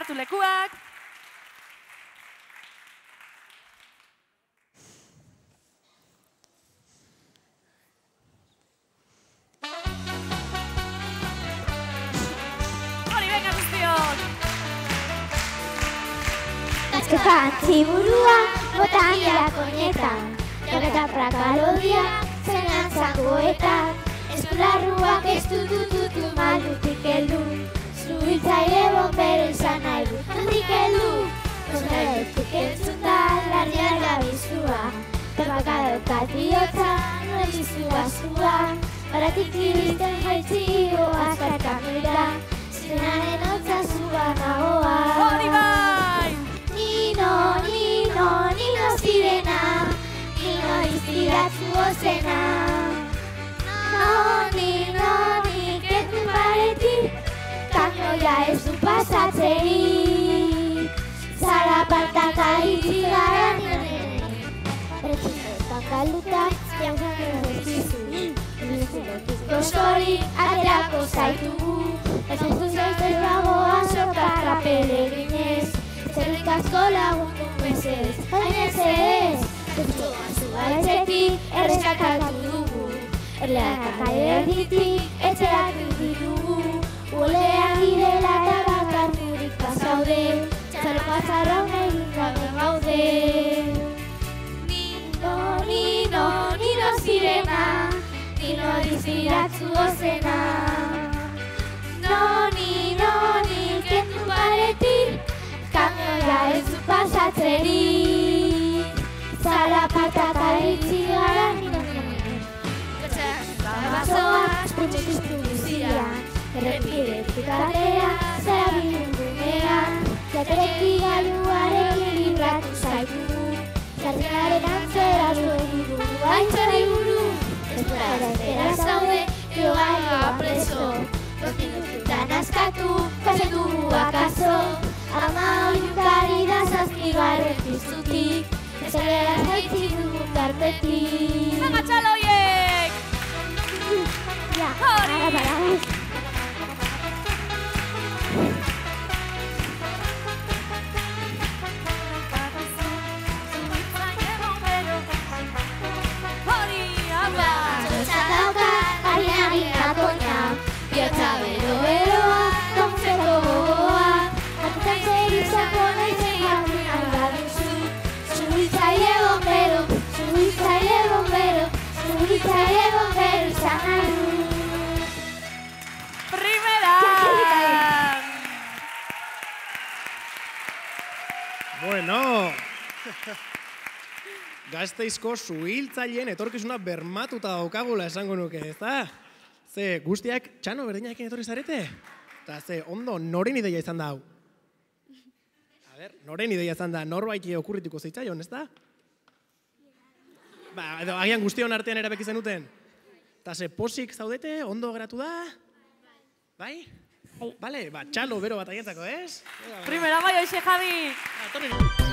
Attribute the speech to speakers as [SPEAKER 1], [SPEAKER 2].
[SPEAKER 1] hartu lekuak. Hori, venga, guztiok!
[SPEAKER 2] Azkepa antziburua, botan dira koinetan, jageta prakalodia, zenan zangoetan, eskularruak ez dutututu maldutik heldu, zuhiltzaile bombero izan nahi du, handik heldu, kontraetik entzunda, larrian gabizua, tabakadaukat bihotza, nuen izua zua, baratik iristen jaitzio azkar kamera, zenaren hotza zua nagoa.
[SPEAKER 1] Hori bai!
[SPEAKER 2] Nino zirena, nino iztiratzu ozena. Noni, ketun baretik, kamioia ez du pasatzerik. Zalapartak aitzi gara nire. Bertzinetan galduta, jauzan ezkizu. Gosori, aterako zaitugu. Ez ez dagoa sokarra peleginez. Zerrik asko lagundu mesedez, baina ez, zutzoan zua etxetik erreskakatu dugu. Erleak erditik etxeratu ditugu, ulean girela eta bakarturik pasaude, txalpazarra egin gabe gaude. Nino zirena, nino diziratzu ozena. Noni, kendu baretik, kamioia ez du pasatzerik, zalapartak aitzi gara nire. Basoa, espuntzu guzian, errepidetik atea, zara bilungunean, jatereki gailuarekin libratu zaitu, zarriaren antzera zuen iburu, aitzera iburu, espera zaude, jogailua preso, Rotinutan askatu, kasetu akaso, ama oiukari da zazpigarren piztutik, ezagera zaitzi dugu tartetik.
[SPEAKER 1] Venga, txalo hoiek!
[SPEAKER 2] Ja, para.
[SPEAKER 1] Hori, ama!
[SPEAKER 2] Txatauka, harina koina, biotza beroa, tontzeko gogoa, atutan zerizako naizen jardun algaduzu, zuhiltzaile bombero, izan nahi du.
[SPEAKER 1] Primera!
[SPEAKER 3] Bueno, Gasteizko zuhiltzaileen etorkizuna bermatuta daukagula esango nuke, ezta? Ze guztiak txano berdinaekin etorri zarete? Eta ze ondo noren ideia izan da hau? A ber, noren ideia izan da, norbaiti okurrituko zitzaion, ezta? Ba, edo agian guztion artean erabeki zenuten? Eta ze posik zaudete, ondo geratu da? Bai? Bale, ba, txalo bero bat aientzako, ez?
[SPEAKER 1] Primera bai, hoxe, Javi!
[SPEAKER 3] Atorri.